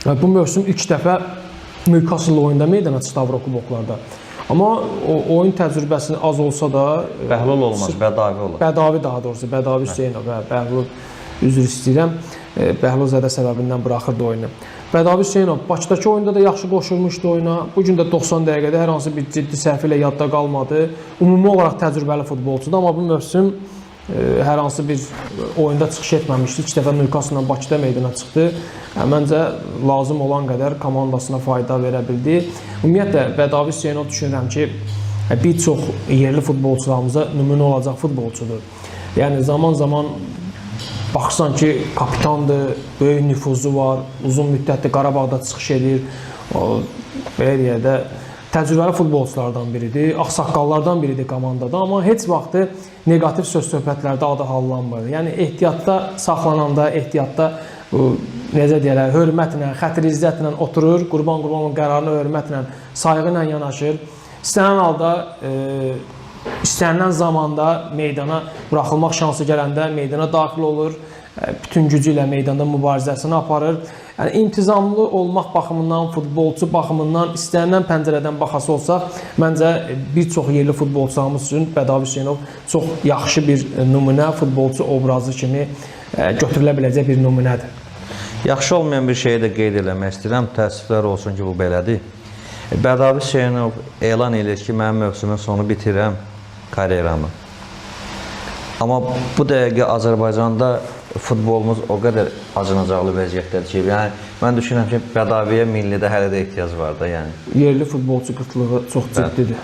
Bu mövsüm ilk dəfə Newcastle oyunda meydana çıxdı Avrokuboklarda. Amma o oyun təcrübəsi az olsa da Bəhlul olmaz, Bədavi olur. Bədavi daha doğrusu, Bədavi Hüseynov və Bəhlul üzr istəyirəm. Bəhlul zədə səbəbindən buraxırdı oyunu. Bədavi Hüseynov Bakıdakı oyunda da yaxşı qoşulmuşdu oyuna. Bu gün də 90 dəqiqədə hər hansı bir ciddi səhv ilə yadda qalmadı. Ümumi olaraq təcrübəli futbolçudur, amma bu mövsüm hər hansı bir oyunda çıxış etməmişdi. İlk dəfə Newcastle-la Bakıda meydana çıxdı. Məncə lazım olan qədər komandasına fayda verə bildi. Ümumiyyətlə Bədavi Hüseynov düşünürəm ki, bir çox yerli futbolçularımıza nümunə olacaq futbolçudur. Yəni zaman-zaman baxırsan ki, kapitandır, böyük nüfuzu var, uzun müddətli Qarabağda çıxış edir. Belə deyək də təcrübəli futbolçulardan biridir, ağsaqqallardan biridir komandada, amma heç vaxtı negativ söz-söhbətlərdə adı hallanmır. Yəni ehtiyatda saxlananda, ehtiyatda necə deyirlər, hörmətlə, xətir-izzətlə oturur, Qurban qərarına hörmətlə, sayğı ilə yanaşır. İstənilən halda, istənilən zamanda meydana buraxılmaq şansı gələndə meydana daxil olur, bütün gücü ilə meydanda mübarizəsini aparır. Yəni, intizamlı olmaq baxımından, futbolçu baxımından istənilən pəncərədən baxası olsaq, məncə bir çox yerli futbolçularımız üçün Bədavi Hüseynov çox yaxşı bir nümunə, futbolçu obrazı kimi götürülə biləcək bir nümunədir. Yaxşı olmayan bir şeyi də qeyd eləmək istəyirəm, təəssüflər olsun ki, bu belədir. Bədavi Hüseynov elan edir ki, mənim mövsümün sonu bitirəm karyeramı. Amma bu dəqiqə Azərbaycanda futbolumuz o qədər acınacaqlı vəziyyətdədir ki, yəni mən düşünürəm ki, Bədaviyə millidə hələ də ehtiyac var da, yəni. Yerli futbolçu qıtlığı çox ciddidir.